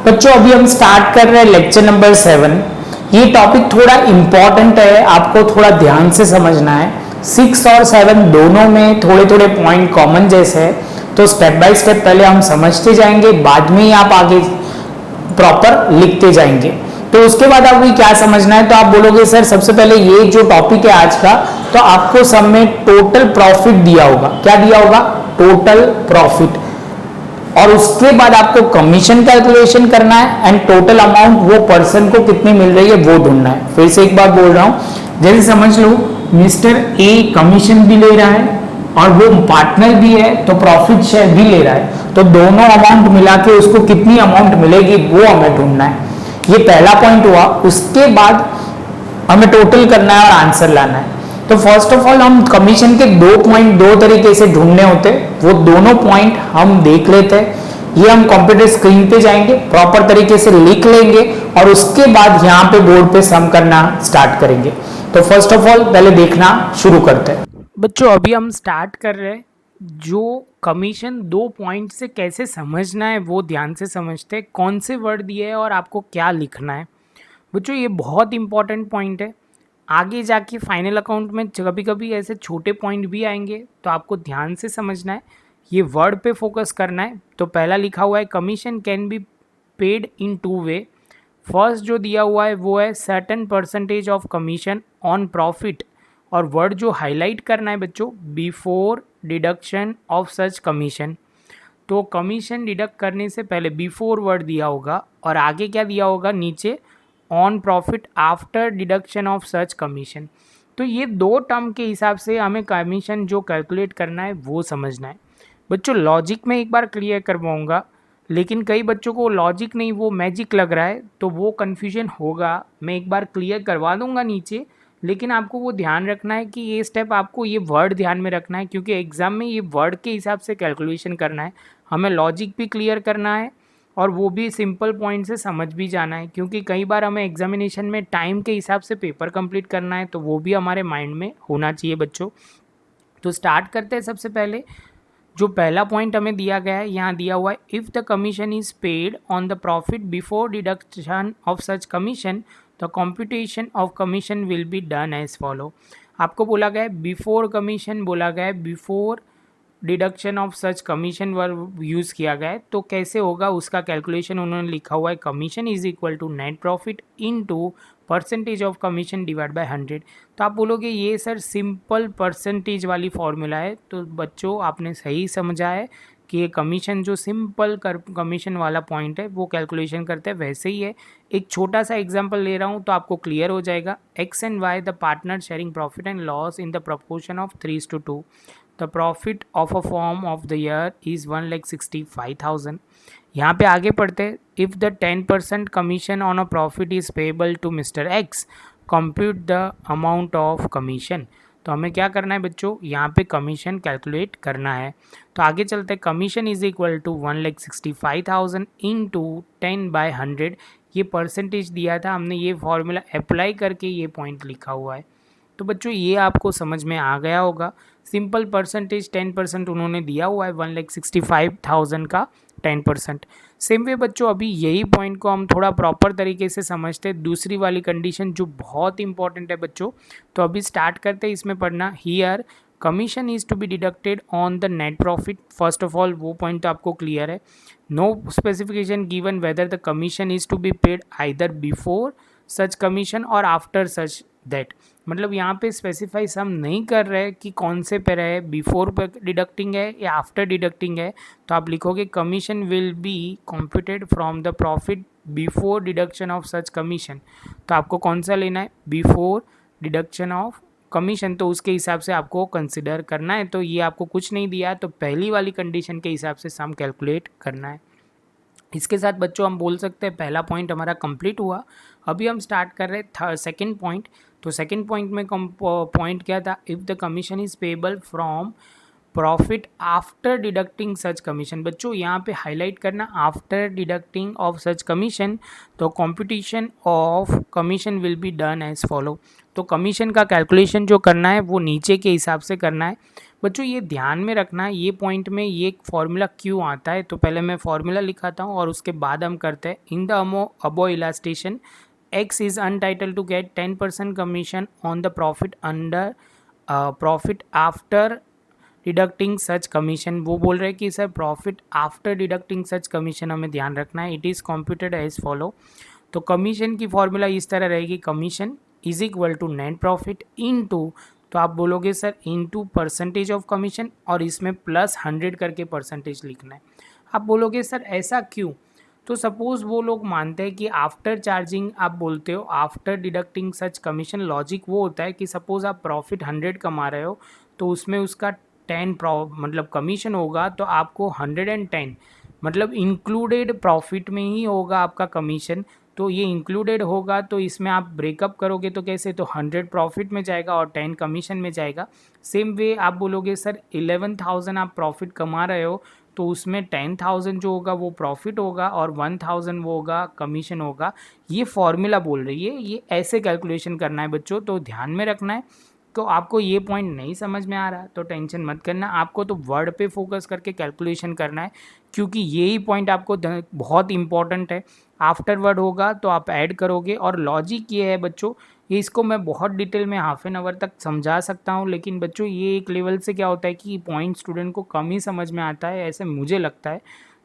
बच्चों अभी हम स्टार्ट कर रहे हैं लेक्चर नंबर 7। ये टॉपिक थोड़ा इम्पॉर्टेंट है, आपको थोड़ा ध्यान से समझना है। 6 और 7 दोनों में थोड़े थोड़े पॉइंट कॉमन जैसे है, तो स्टेप बाय स्टेप पहले हम समझते जाएंगे, बाद में ही आप आगे प्रॉपर लिखते जाएंगे। तो उसके बाद आपको क्या समझना है, तो आप बोलोगे सर सबसे पहले ये जो टॉपिक है आज का, तो आपको सब में टोटल प्रॉफिट दिया होगा। क्या दिया होगा? Total profit. और उसके बाद आपको कमीशन कैलकुलेशन करना है एंड टोटल अमाउंट वो पर्सन को कितनी मिल रही है वो ढूंढना है। फिर से एक बार बोल रहा हूं, जैसे समझ लो मिस्टर ए कमीशन भी ले रहा है और वो पार्टनर भी है, तो प्रॉफिट शेयर भी ले रहा है, तो दोनों अमाउंट मिला के उसको कितनी अमाउंट मिलेगी वो हमें ढूंढना है। ये पहला पॉइंट हुआ। उसके बाद हमें टोटल करना है और आंसर लाना है। तो फर्स्ट ऑफ ऑल हम कमीशन के 2 पॉइंट 2 तरीके से ढूंढने होते, वो दोनों पॉइंट हम देख लेते हैं। ये हम कंप्यूटर स्क्रीन पे जाएंगे, प्रॉपर तरीके से लिख लेंगे और उसके बाद यहाँ पे बोर्ड पे सम करना स्टार्ट करेंगे। तो फर्स्ट ऑफ ऑल पहले देखना शुरू करते हैं। बच्चों अभी हम स्टार्ट कर रहे हैं, जो कमीशन 2 पॉइंट से कैसे समझना है वो ध्यान से समझते हैं। कौन से वर्ड दिए हैं और आपको क्या लिखना है। बच्चों ये बहुत इंपॉर्टेंट पॉइंट है। आगे जाके फाइनल अकाउंट में कभी कभी ऐसे छोटे पॉइंट भी आएंगे, तो आपको ध्यान से समझना है, ये वर्ड पे फोकस करना है। तो पहला लिखा हुआ है commission can be paid in 2 way. First जो दिया हुआ है वो है certain percentage of commission on profit, और वर्ड जो हाईलाइट करना है बच्चों, before deduction of such commission. तो कमीशन डिडक्ट करने से पहले बिफोर वर्ड दिया होगा और आगे क्या दिया होगा नीचे, on profit after deduction of such commission. तो ये 2 टर्म के हिसाब से हमें कमीशन जो कैलकुलेट करना है वो समझना है। बच्चों लॉजिक में एक बार क्लियर करवाऊंगा, लेकिन कई बच्चों को लॉजिक नहीं वो मैजिक लग रहा है, तो वो कन्फ्यूजन होगा। मैं एक बार क्लियर करवा दूंगा नीचे, लेकिन आपको वो ध्यान रखना है कि ये स्टेप आपको ये वर्ड ध्यान में रखना है, क्योंकि एग्ज़ाम में ये वर्ड के हिसाब से कैलकुलेशन करना है। हमें लॉजिक भी क्लियर करना है और वो भी सिंपल पॉइंट से समझ भी जाना है, क्योंकि कई बार हमें एग्जामिनेशन में टाइम के हिसाब से पेपर कंप्लीट करना है, तो वो भी हमारे माइंड में होना चाहिए बच्चों। तो स्टार्ट करते हैं। सबसे पहले जो पहला पॉइंट हमें दिया गया है, यहाँ दिया हुआ है if the commission is paid on the profit before deduction of such commission the computation of commission will be done as follow. आपको बोला गया है बिफोर कमीशन, बोला गया है before deduction of such commission verb use किया गया है, तो कैसे होगा उसका कैलकुलेशन उन्होंने लिखा हुआ है, commission is equal to net profit into percentage of commission divide by 100। तो आप बोलोगे ये सर सिंपल परसेंटेज वाली फॉर्मूला है, तो बच्चों आपने सही समझा है कि ये कमीशन जो सिंपल कमीशन वाला पॉइंट है वो कैलकुलेशन करते हैं वैसे ही है। एक छोटा सा एग्जांपल ले रहा हूँ तो आपको क्लियर हो जाएगा। X and Y the partner sharing profit and loss in the proportion of 3:2। The profit of a firm of the year is 1,65,000। यहाँ पे आगे पढ़ते, if the 10% commission on a profit is payable to mister X, compute the amount of commission. तो हमें क्या करना है बच्चों, यहाँ पे कमीशन कैलकुलेट करना है। तो आगे चलते हैं, commission is equal to 1,65,000 into 10/100। ये परसेंटेज दिया था, हमने ये फॉर्मूला अप्लाई करके ये पॉइंट लिखा हुआ है। तो बच्चों ये आपको समझ में आ गया होगा। सिंपल परसेंटेज 10% उन्होंने दिया हुआ है, 1,65,000 का 10%। सेम वे बच्चों अभी यही पॉइंट को हम थोड़ा प्रॉपर तरीके से समझते हैं। दूसरी वाली कंडीशन जो बहुत इंपॉर्टेंट है बच्चों, तो अभी स्टार्ट करते हैं इसमें पढ़ना। Here commission is to be deducted on the net profit. First of all वो पॉइंट तो आपको क्लियर है। No specification given whether the commission is to be paid either before such commission और आफ्टर सच दैट। मतलब यहाँ पे specify हम नहीं कर रहे कि कौन से पे रहे, बिफोर पे डिडक्टिंग है या आफ्टर डिडक्टिंग है। तो आप लिखोगे commission will be computed from the profit before deduction of such commission. तो आपको कौन सा लेना है, बिफोर डिडक्शन ऑफ कमीशन, तो उसके हिसाब से आपको कंसिडर करना है। तो ये आपको कुछ नहीं दिया, तो पहली वाली कंडीशन के हिसाब से सम कैलकुलेट करना है। इसके साथ बच्चों हम बोल सकते हैं पहला पॉइंट हमारा कंप्लीट हुआ। अभी हम स्टार्ट कर रहे हैं सेकेंड पॉइंट। तो सेकेंड पॉइंट में पॉइंट क्या था, if the commission is payable from profit after deducting such commission. बच्चों यहाँ पे हाईलाइट करना after deducting of such commission, तो competition of commission will be done as follow. तो कमीशन का कैलकुलेशन जो करना है वो नीचे के हिसाब से करना है। बच्चों ये ध्यान में रखना है, ये पॉइंट में ये फॉर्मूला क्यों आता है। तो पहले मैं फॉर्मूला लिखाता हूँ और उसके बाद हम करते हैं। In the above illustration X is entitled to get 10% commission on the profit under profit after deducting such commission. वो बोल रहे हैं कि sir profit after deducting such commission हमें ध्यान रखना है। It is computed as follow. तो कमीशन की फॉर्मूला इस तरह रहेगी, commission is equal to net profit into, तो आप बोलोगे sir into percentage of commission और इसमें प्लस 100 करके परसेंटेज लिखना है। आप बोलोगे सर ऐसा क्यों। तो सपोज़ वो लोग मानते हैं कि आफ्टर चार्जिंग, आप बोलते हो after deducting such commission. Logic वो होता है कि सपोज़ आप प्रॉफिट 100 कमा रहे हो तो उसमें उसका 10 मतलब कमीशन होगा, तो आपको 110 मतलब इंक्लूडेड प्रॉफिट में ही होगा आपका कमीशन। तो ये इंक्लूडेड होगा, तो इसमें आप ब्रेकअप करोगे तो कैसे, तो 100 प्रॉफिट में जाएगा और 10 कमीशन में जाएगा। सेम वे आप बोलोगे सर 11,000 आप प्रॉफिट कमा रहे हो तो उसमें 10,000 जो होगा वो प्रॉफिट होगा और 1,000 वो होगा कमीशन होगा। ये फॉर्मूला बोल रही है, ये ऐसे कैलकुलेशन करना है बच्चों, तो ध्यान में रखना है। तो आपको ये पॉइंट नहीं समझ में आ रहा तो टेंशन मत करना, आपको तो वर्ड पे फोकस करके कैलकुलेशन करना है, क्योंकि यही पॉइंट आपको बहुत इंपॉर्टेंट है। आफ्टर वर्ड होगा तो आप ऐड करोगे। और लॉजिक ये है बच्चों, ये इसको मैं बहुत डिटेल में हाफ एन आवर तक समझा सकता हूँ, लेकिन बच्चों ये एक लेवल से क्या होता है कि पॉइंट स्टूडेंट को कम ही समझ में आता है, ऐसे मुझे लगता है।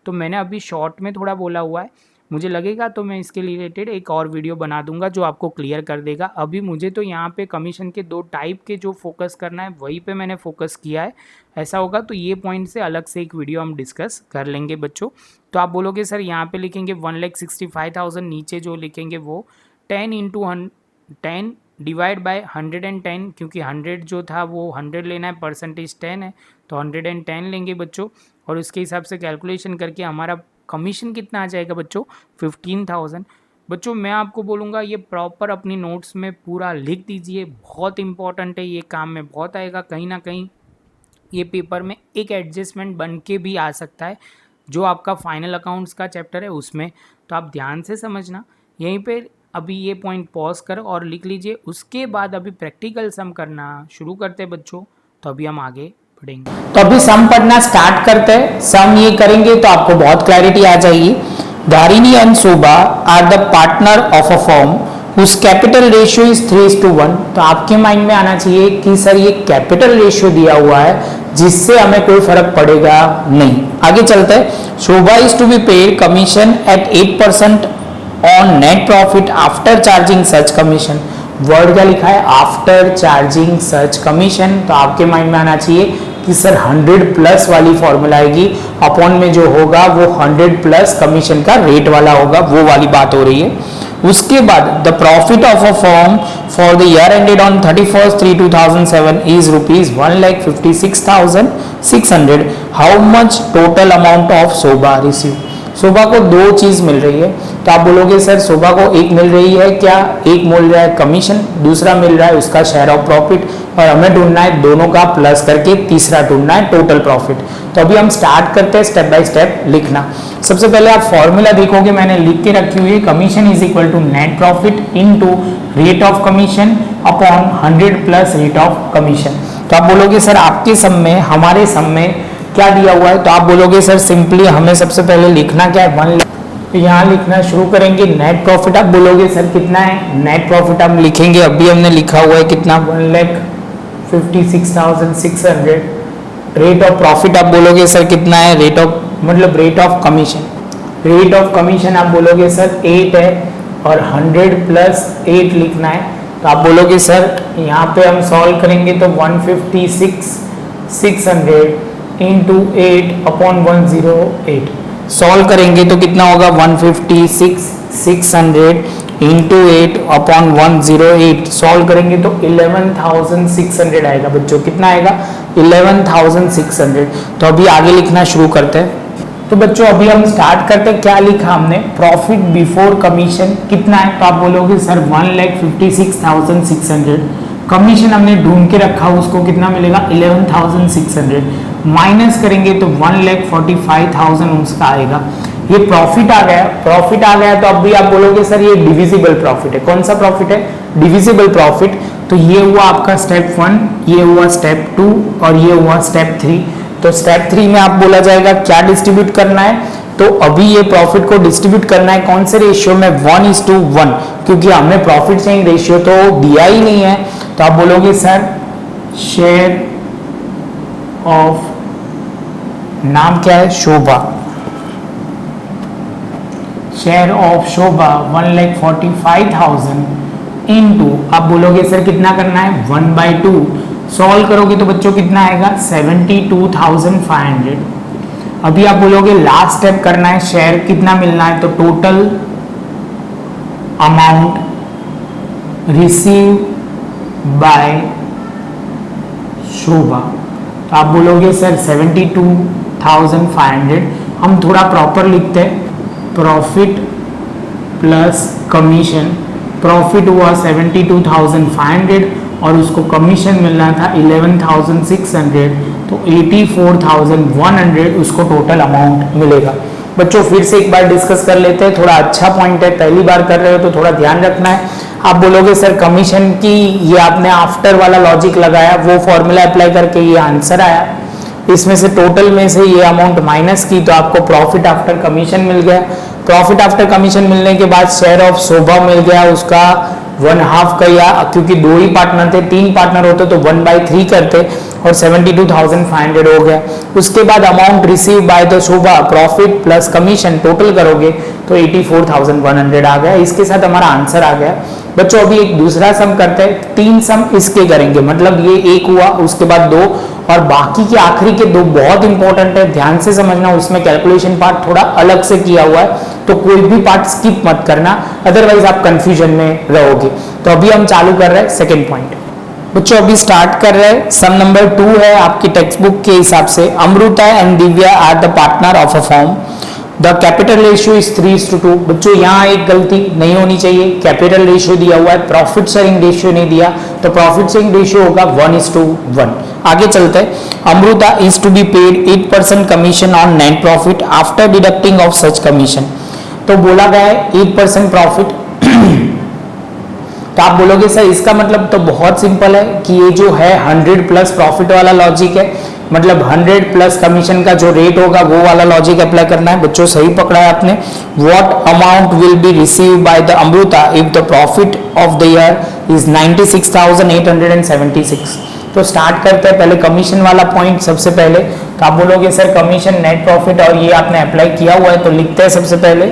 तो मैंने अभी शॉर्ट में थोड़ा बोला हुआ है, मुझे लगेगा तो मैं इसके रिलेटेड एक और वीडियो बना दूंगा जो आपको क्लियर कर देगा। अभी मुझे तो यहाँ पे कमीशन के 2 टाइप के जो फोकस करना है वही पे मैंने फोकस किया है। ऐसा होगा तो ये पॉइंट से अलग से एक वीडियो हम डिस्कस कर लेंगे बच्चों। तो आप बोलोगे सर यहाँ पे लिखेंगे 1,65,000, नीचे जो लिखेंगे वो 10 इंटू 10 डिवाइड बाय 110, क्योंकि 100 जो था वो 100 लेना है, परसेंटेज 10 है तो 110 लेंगे बच्चों। और उसके हिसाब से कैलकुलेशन करके हमारा कमीशन कितना आ जाएगा बच्चों, 15,000। बच्चों मैं आपको बोलूँगा ये प्रॉपर अपनी नोट्स में पूरा लिख दीजिए, बहुत इंपॉर्टेंट है, ये काम में बहुत आएगा। कहीं ना कहीं ये पेपर में एक एडजस्टमेंट बन के भी आ सकता है, जो आपका फाइनल अकाउंट्स का चैप्टर है उसमें। तो आप ध्यान से समझना। यहीं पे अभी ये पॉइंट पॉज कर और लिख लीजिए, उसके बाद अभी प्रैक्टिकल सम करना शुरू करते हैं बच्चों। तो अभी हम आगे बढ़ेंगे। तो अभी सम पढ़ना स्टार्ट करते हैं। सम ये करेंगे तो आपको बहुत क्लैरिटी आ जाएगी। Dharini and Shobha are the partner of a firm whose capital ratio is 3:1। तो आपके माइंड में आना चाहिए कि सर ये कैपिटल रेशियो दिया हुआ है जिससे हमें कोई फर्क पड़ेगा नहीं। आगे चलते हैं। Shobha is to be paid commission at 8% on net profit after charging such commission. Word क्या लिखा है, आफ्टर चार्जिंग सच कमीशन। तो आपके माइंड में आना चाहिए कि सर 100 प्लस वाली फॉर्मूला आएगी, अपॉन में जो होगा वो 100 प्लस कमीशन का रेट वाला होगा, वो वाली बात हो रही है। उसके बाद the profit of a firm for the year ended on 31/3/2007 is ₹1,56,600। How much total amount of Shobha receive. Shobha को 2 चीज मिल रही है, तो आप बोलोगे सर शोभा को एक मिल रही है क्या, एक मिल रहा है कमीशन, दूसरा मिल रहा है उसका शेयर ऑफ प्रॉफिट, और हमें ढूंढना है दोनों का प्लस करके तीसरा ढूंढना है टोटल प्रॉफिट। तो अभी हम स्टार्ट करते हैं स्टेप बाय स्टेप लिखना। सबसे पहले आप फॉर्मूला देखोगे, मैंने लिख के रखी हुई है, commission is equal to net profit into rate of commission upon 100 plus rate of commission. तो आप बोलोगे सर आपके सम में, हमारे सम में क्या दिया हुआ है, तो आप बोलोगे सर सिंपली हमें सबसे पहले लिखना क्या है, 1 लाख। तो यहाँ लिखना शुरू करेंगे नेट प्रॉफिट। आप बोलोगे सर कितना है नेट प्रॉफिट, हम लिखेंगे, अभी हमने लिखा हुआ है कितना, 1,56,600। रेट ऑफ प्रॉफिट आप बोलोगे सर कितना है, रेट ऑफ मतलब rate of commission, rate of commission आप बोलोगे सर 8 है और 100 प्लस 8 लिखना है। तो आप बोलोगे सर यहाँ पे हम सॉल्व करेंगे तो 156,600 इंटू 8 अपॉन 108 सॉल्व करेंगे तो कितना होगा, 156,600 इंटू 8 अपॉन 108 सॉल्व करेंगे तो 11,600 आएगा बच्चों। कितना आएगा, 11,600। तो अभी आगे लिखना शुरू करते हैं। तो बच्चों अभी हम स्टार्ट करते हैं। क्या लिखा हमने, प्रॉफिट बिफोर कमीशन कितना है, तो आप बोलोगे सर 1,56,600। कमीशन हमने ढूंढ के रखा, उसको कितना मिलेगा, 11,600। माइनस करेंगे तो 1,45,000 उसका आएगा। ये प्रॉफिट आ गया, प्रॉफिट आ गया तो अब भी आप बोलोगे सर ये डिविजिबल प्रॉफिट है। कौन सा प्रॉफिट है, डिविजिबल प्रॉफिट। तो ये हुआ आपका स्टेप 1, ये हुआ स्टेप 2 और ये हुआ स्टेप 3। तो स्टेप 3 में आप बोला जाएगा क्या डिस्ट्रीब्यूट करना है, तो अभी ये प्रॉफिट को डिस्ट्रीब्यूट करना है कौन से रेशियो में, 1:1, क्योंकि हमें प्रॉफिट शेयरिंग रेशियो तो दिया ही नहीं है। तो आप बोलोगे सर शेयर ऑफ, नाम क्या है, शोभा, शेयर ऑफ शोभा 1,45,000 इनटू, आप बोलोगे सर कितना करना है, 1/2। सॉल्व करोगे तो बच्चों कितना आएगा, 72,500। अभी आप बोलोगे लास्ट स्टेप करना है, शेयर कितना मिलना है, तो टोटल अमाउंट रिसीव बाय शोभा। तो आप बोलोगे सर 72,500। हम थोड़ा प्रॉपर लिखते हैं, प्रॉफिट प्लस कमीशन। प्रॉफिट हुआ 72,500 और उसको कमीशन मिलना था 11,600, तो 84,100 उसको टोटल अमाउंट मिलेगा। बच्चों फिर से एक बार डिस्कस कर लेते हैं, थोड़ा अच्छा पॉइंट है, पहली बार कर रहे हो तो थोड़ा ध्यान रखना है। आप बोलोगे सर कमीशन की, ये आपने आफ्टर वाला लॉजिक लगाया, वो फॉर्मूला अप्लाई करके ये आंसर आया, इसमें से टोटल में से ये अमाउंट माइनस की तो आपको प्रॉफिट आफ्टर कमीशन मिल गया। प्रॉफिट आफ्टर कमीशन मिलने के बाद शेयर ऑफ शोभा मिल गया उसका 1/2 का, या क्योंकि 2 ही पार्टनर थे, 3 पार्टनर होते तो 1/3 करते और 72,500 हो गया। उसके बाद amount receive by the Shobha, profit plus commission total करोगे तो 84,100 आ गया। इसके साथ हमारा आंसर आ गया। बच्चों अभी एक दूसरा सम करते हैं, 3 सम इसके करेंगे, मतलब ये एक हुआ, उसके बाद 2 और बाकी के आखिरी के 2 बहुत इंपॉर्टेंट है, ध्यान से समझना। उसमें कैलकुलेशन पार्ट थोड़ा अलग से किया हुआ है, तो कोई भी पार्ट स्किप मत करना, अदरवाइज आप कंफ्यूजन में रहोगे। तो अभी हम चालू कर रहे हैं सेकेंड पॉइंट। बच्चों अभी स्टार्ट कर रहे हैं, सम नंबर 2 है आपकी टेक्स्ट बुक के हिसाब से। Amrita and Divya are the partner of a firm, the capital ratio is 3:2। बच्चों यहाँ एक गलती नहीं होनी चाहिए, कैपिटल रेशियो दिया हुआ है, प्रॉफिट शेयरिंग रेशियो नहीं दिया, तो प्रॉफिट शेयरिंग रेशियो होगा 1:1। आगे चलते हैं। Amrita is to be paid 8% commission on net profit after deducting of such commission. तो बोला गया है 8% प्रॉफिट। तो आप बोलोगे सर इसका मतलब तो बहुत सिंपल है कि ये जो है 100 प्लस प्रॉफिट वाला लॉजिक है, मतलब 100 प्लस कमीशन का जो रेट होगा वो वाला लॉजिक अप्लाई करना है। बच्चों सही पकड़ा है आपने। What amount will be receive by the Amrita if the profit of the year is 96,876। तो स्टार्ट करते हैं पहले कमीशन वाला पॉइंट सबसे पहले। तो आप बोलोगे सर कमीशन नेट प्रॉफिट और ये आपने अप्लाई किया हुआ है, तो लिखते हैं सबसे पहले,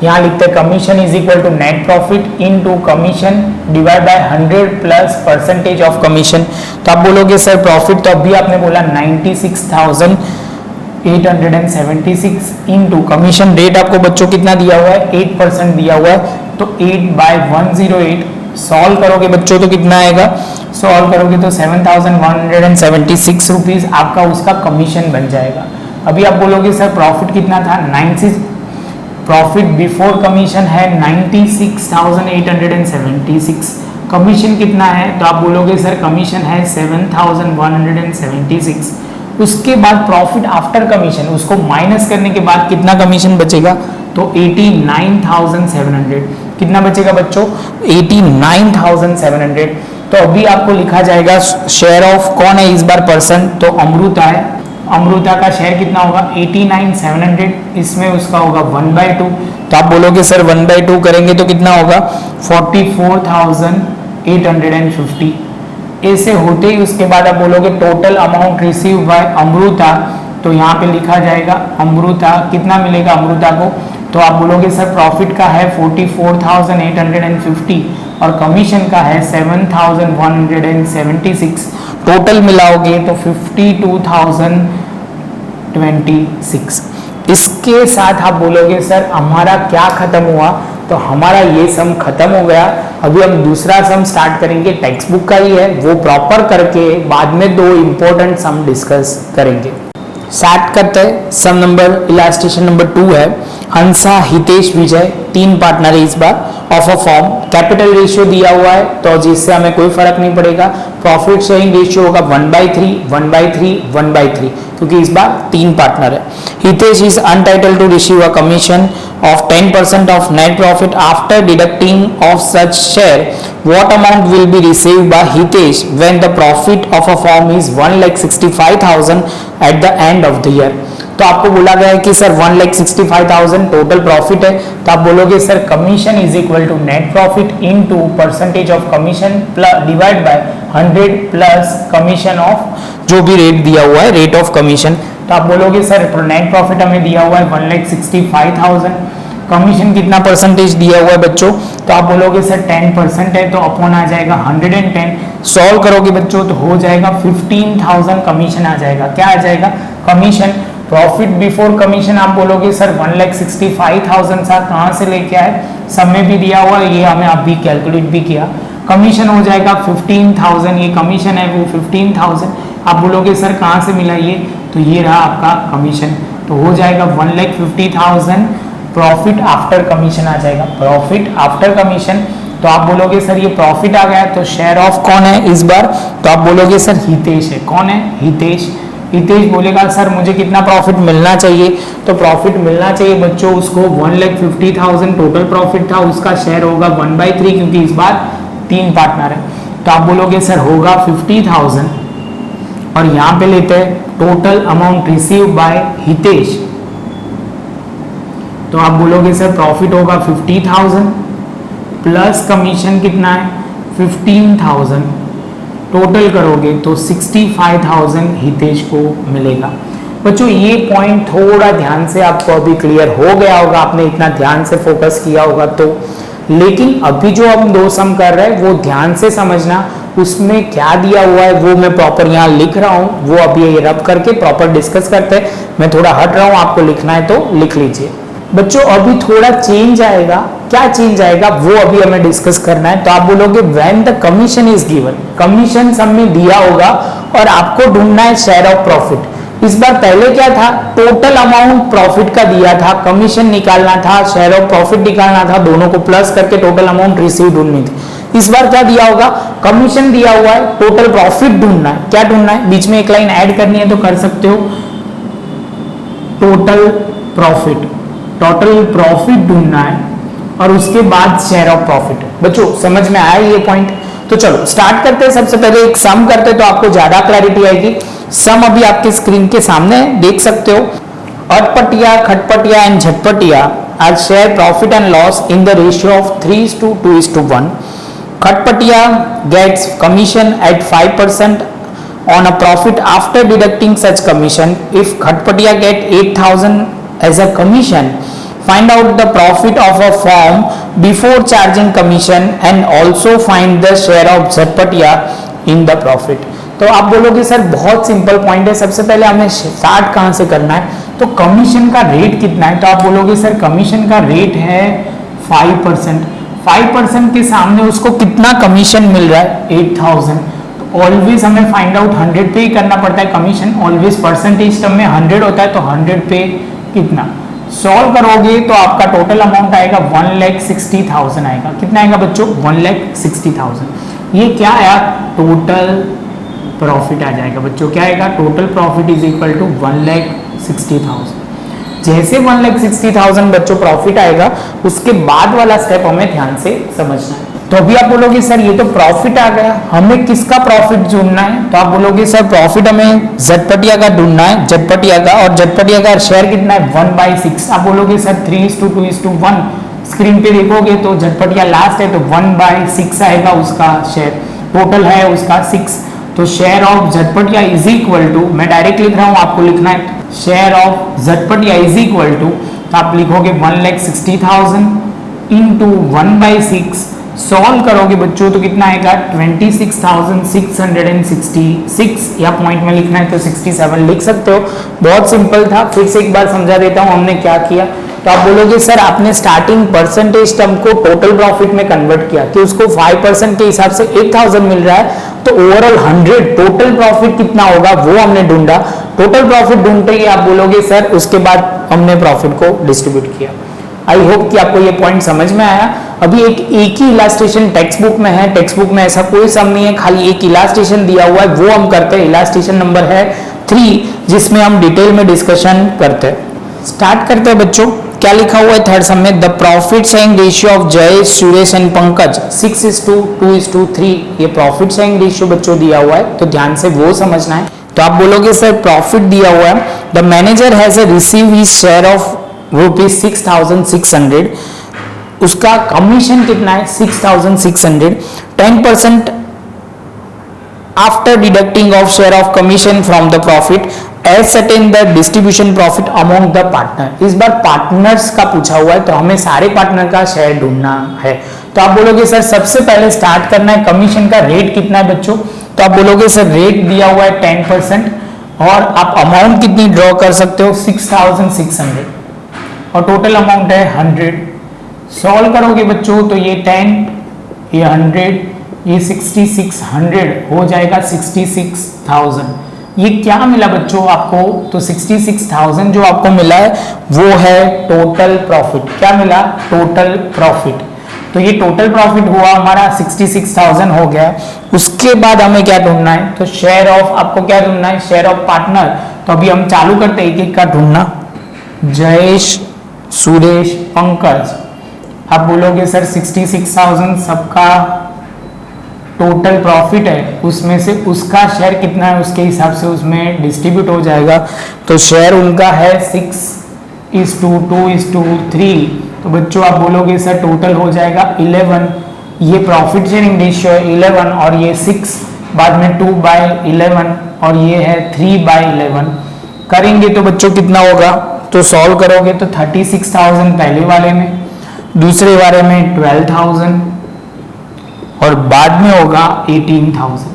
यहाँ लिखते हैं commission is equal to net profit into commission divide by 100 plus percentage of commission. तो आप बोलोगे सर प्रॉफिट तो अभी आपने बोला 96,876 इनटू कमीशन रेट आपको बच्चों कितना दिया हुआ है, 8% दिया हुआ है, तो 8/108। सॉल्व करोगे बच्चों तो कितना आएगा, सॉल्व करोगे तो 7,176 रुपीज आपका उसका कमीशन बन जाएगा। अभी आप बोलोगे सर प्रॉफिट कितना था, प्रॉफिट बिफोर कमीशन है 96,876, कमीशन कितना है, तो आप बोलोगे सर कमीशन है 7,176। उसके बाद प्रॉफिट आफ्टर कमीशन, उसको माइनस करने के बाद कितना कमीशन बचेगा, तो 89,700। कितना बचेगा बच्चों, 89,700। तो अभी आपको लिखा जाएगा शेयर ऑफ कौन है इस बार पर्सन, तो अमृता है। अमृता का शेयर कितना होगा 89,700, इसमें उसका होगा 1/2। तो आप बोलोगे सर 1/2 करेंगे तो कितना होगा 44,850। ऐसे होते ही उसके बाद आप बोलोगे total amount receive by Amrita, तो यहाँ पे लिखा जाएगा अमृता कितना मिलेगा अमृता को, तो आप बोलोगे सर प्रॉफिट का है 44,850 और कमीशन का है 7,176, टोटल मिलाओगे तो 52,026। इसके साथ आप बोलोगे सर हमारा क्या खत्म हुआ, तो हमारा ये सम खत्म हो गया। अभी हम दूसरा सम स्टार्ट करेंगे, टेक्स्ट बुक का ही है, वो प्रॉपर करके बाद में 2 इंपॉर्टेंट सम डिस्कस करेंगे। स्टार्ट करते हैं। सम नंबर इलास्ट्रेशन नंबर 2 है। अंसा, हितेश, विजय, 3 पार्टनर है इस बार of a firm. Capital ratio दिया हुआ है तो जिससे हमें कोई फर्क नहीं पड़ेगा। प्रॉफिट शेयरिंग रेशियो होगा 1/3, 1/3, 1/3 क्योंकि इस बार 3 पार्टनर है। Hitesh is entitled to receive a commission of 10% of net profit after deducting of such share. What amount will be received by Hitesh when the profit of a firm is 1,65,000 at the end of the year? तो आपको बोला गया है कि sir 1,65,000 total profit है, तो आप बोलोगे sir commission is equal to net profit into percentage of commission divide by 100 plus commission of जो भी रेट दिया हुआ है, रेट ऑफ कमीशन। तो आप बोलोगे सर नेट प्रॉफिट हमें दिया हुआ है 1,65,000, कमीशन कितना परसेंटेज दिया हुआ है बच्चों, तो आप बोलोगे सर 10% है तो अपॉन आ जाएगा 110। सॉल्व करोगे बच्चों तो हो जाएगा 15,000 कमीशन आ जाएगा। क्या आ जाएगा? कमीशन। प्रॉफिट बिफोर कमीशन आप बोलोगे सर 1,65,000 सा कहाँ से लेके आए, सब में भी दिया हुआ है, ये हमें अभी कैलकुलेट भी किया। कमीशन हो जाएगा 15,000, ये कमीशन है वो 15,000। आप बोलोगे सर कहाँ से मिला ये, तो ये रहा आपका कमीशन, तो हो जाएगा 1,50,000 प्रॉफिट आफ्टर कमीशन आ जाएगा। प्रॉफिट आफ्टर कमीशन, तो आप बोलोगे सर ये प्रॉफिट आ गया तो शेयर ऑफ कौन है इस बार, तो आप बोलोगे सर हितेश है। कौन है? हितेश। हितेश बोलेगा सर मुझे कितना प्रॉफिट मिलना चाहिए, तो प्रॉफिट मिलना चाहिए बच्चों उसको 1,50,000 टोटल प्रॉफिट था, उसका शेयर होगा 1/3 क्योंकि इस बार 3 पार्टनर है। तो आप बोलोगे सर होगा 50,000 और यहाँ पे लेते हैं total amount receive by Hitesh, तो आप बोलोगे सर प्रॉफिट होगा 50,000 प्लस कमीशन कितना है 15,000, टोटल करोगे तो 65,000 हितेश को मिलेगा। बच्चों ये पॉइंट थोड़ा ध्यान से आपको अभी क्लियर हो गया होगा, आपने इतना ध्यान से फोकस किया होगा तो। लेकिन अभी जो हम 2 सम कर रहे हैं वो ध्यान से समझना, उसमें क्या दिया हुआ है वो मैं प्रॉपर यहाँ लिख रहा हूँ, वो अभी ये रब करके प्रॉपर डिस्कस करते हैं। मैं थोड़ा हट रहा हूँ, आपको लिखना है तो लिख लीजिए। बच्चों अभी थोड़ा चेंज आएगा, क्या चेंज आएगा वो अभी हमें डिस्कस करना है। तो आप बोलोगे when the commission is given, commission सब में दिया होगा और आपको ढूंढना है शेयर ऑफ प्रॉफिट। इस बार पहले क्या था, टोटल अमाउंट प्रॉफिट का दिया था, कमीशन निकालना था, शेयर ऑफ प्रॉफिट निकालना था, दोनों को प्लस करके टोटल अमाउंट रिसीव ढूंढनी थी। इस बार क्या दिया होगा, कमीशन दिया हुआ है, टोटल प्रॉफिट ढूंढना है। क्या ढूंढना है, बीच में एक लाइन ऐड करनी है तो कर सकते हो, टोटल प्रॉफिट, टोटल प्रॉफिट ढूंढना है और उसके बाद शेयर ऑफ प्रॉफिट। बच्चों समझ में आया ये पॉइंट? तो चलो स्टार्ट करते हैं। सबसे पहले एक सम करते हैं तो आपको ज्यादा क्लैरिटी आएगी। सम अभी आपके स्क्रीन के सामने देख सकते हो। Atpatiya, Khatpatiya and Jhatpatiya are share profit and loss in the ratio of 3:2:1। Khatpatiya gets commission at 5% on a profit after deducting such commission. If Khatpatia get 8,000 as a commission, find out the profit of a firm before charging commission and also find the share of Jhatpatia in the profit. तो आप बोलोगे sir बहुत simple point है, सबसे पहले हमें start कहाँ से करना है, तो कमीशन का रेट कितना है, तो आप बोलोगे सर कमीशन का रेट है 5%। 5% के सामने उसको कितना कमीशन मिल रहा है 8,000। ऑलवेज हमें फाइंड आउट 100 पे ही करना पड़ता है कमीशन, ऑलवेज परसेंटेज टर्म में 100 होता है तो 100 पे कितना। सॉल्व करोगे तो आपका टोटल अमाउंट आएगा 1,60,000 आएगा। कितना आएगा बच्चों 1,60,000। ये क्या आया, टोटल प्रॉफिट आ जाएगा बच्चों। क्या आएगा, total profit is equal to 1,60,000। जैसे 1,60,000 बच्चों प्रॉफिट आएगा उसके बाद वाला स्टेप हमें ध्यान से समझना है। तो अभी आप बोलोगे सर ये तो प्रॉफिट आ गया, हमें किसका प्रॉफिट ढूंढना है, तो आप बोलोगे सर प्रॉफिट हमें झटपटिया का ढूंढना है, झटपटिया का। और झटपटिया का शेयर कितना है 1/6। आप बोलोगे सर 3:2:1। स्क्रीन पे देखोगे तो झटपटिया लास्ट है तो 1/6 आएगा उसका शेयर, टोटल है उसका 6। तो share of Jhatpatiya is equal to, मैं डायरेक्ट लिख रहा हूँ आपको लिखना है, share of Jhatpatiya is equal to, आप लिखोगे 1,60,000 इंटू 1/6। सॉल्व करोगे बच्चों तो कितना आएगा 26,666, या पॉइंट में लिखना है तो 67 लिख सकते हो। बहुत सिंपल था, फिर से एक बार समझा देता हूँ हमने क्या किया। तो आप बोलोगे सर आपने स्टार्टिंग परसेंटेज टर्म को टोटल प्रॉफिट में कन्वर्ट किया कि उसको 5% के हिसाब से 8,000 मिल रहा है, तो ओवरऑल 100 टोटल प्रॉफिट कितना होगा वो हमने ढूंढा। टोटल प्रॉफिट ढूंढते ही आप बोलोगे सर उसके बाद हमने प्रॉफिट को डिस्ट्रीब्यूट किया। आई होप कि आपको ये पॉइंट समझ में आया। अभी एक ही इलास्ट्रेशन टेक्स्ट बुक में है, टेक्स्ट बुक में ऐसा कोई सम नहीं है, खाली एक इलास्ट्रेशन दिया हुआ है, वो हम करते हैं। इलास्ट्रेशन नंबर है 3, जिसमें हम डिटेल में डिस्कशन करते हैं। स्टार्ट करते हैं बच्चों। क्या लिखा हुआ है थर्ड सम में? The profit sharing ratio of जय, सुरेश एंड पंकज 6:2:3। ये प्रॉफिट शेयरिंग रेशियो बच्चों दिया हुआ है, तो ध्यान से वो समझना है। तो आप बोलोगे सर प्रॉफिट दिया हुआ है, the manager has receive his share of ₹6,600, उसका कमीशन कितना है 6,600, 10% after deducting of share of commission from the profit ascertain the distribution profit among the partner. इस बार पार्टनर्स का पूछा हुआ है, तो हमें सारे पार्टनर का शेयर ढूंढना है। तो आप बोलोगे सर सबसे पहले स्टार्ट करना है कमीशन का रेट कितना है बच्चों? तो आप बोलोगे सर रेट दिया हुआ है 10%, और आप अमाउंट कितनी ड्रॉ कर सकते हो 6,600, और टोटल अमाउंट है 100। सॉल्व करोगे बच्चों तो ये 10, ये 100, ये 6600 हो जाएगा 66,000। ये क्या मिला बच्चों आपको? तो 66,000 जो आपको मिला है वो है टोटल प्रॉफिट। क्या मिला? Total profit. तो ये टोटल प्रॉफिट हुआ हमारा 66,000 हो गया। उसके बाद हमें क्या ढूंढना है? तो शेयर ऑफ, आपको क्या ढूंढना है? Share of partner. तो अभी हम चालू करते हैं एक एक का ढूंढना। जयेश, सुरेश, पंकज। आप बोलोगे सर 66,000 सबका टोटल प्रॉफिट है, उसमें से उसका शेयर कितना है उसके हिसाब से उसमें डिस्ट्रीब्यूट हो जाएगा। तो शेयर उनका है 6:2:3। तो बच्चों आप बोलोगे सर टोटल हो जाएगा 11। ये प्रॉफिट शेयरिंग रेशियो है 11, और ये 6, बाद में 2/11, और ये है 3/11। करेंगे तो बच्चों कितना होगा? तो सॉल्व करोगे तो 36,000 पहले वाले में, दूसरे वाले में 12,000, और बाद में होगा 18,000।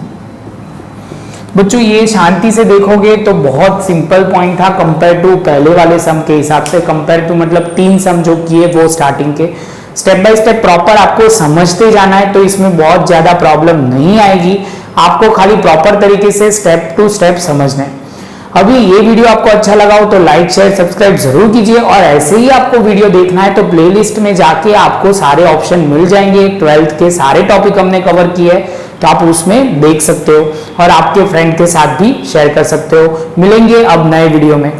बच्चों ये शांति से देखोगे तो बहुत सिंपल पॉइंट था कंपेयर टू पहले वाले सम के हिसाब से। कंपेयर टू मतलब 3 सम जो किए वो स्टार्टिंग के, स्टेप बाय स्टेप प्रॉपर आपको समझते जाना है, तो इसमें बहुत ज्यादा प्रॉब्लम नहीं आएगी। आपको खाली प्रॉपर तरीके से स्टेप टू स्टेप समझना है। अभी ये वीडियो आपको अच्छा लगा हो तो लाइक, शेयर, सब्सक्राइब जरूर कीजिए, और ऐसे ही आपको वीडियो देखना है तो प्लेलिस्ट में जाके आपको सारे ऑप्शन मिल जाएंगे। 12th के सारे टॉपिक हमने कवर किए हैं, तो आप उसमें देख सकते हो, और आपके फ्रेंड के साथ भी शेयर कर सकते हो। मिलेंगे अब नए वीडियो में।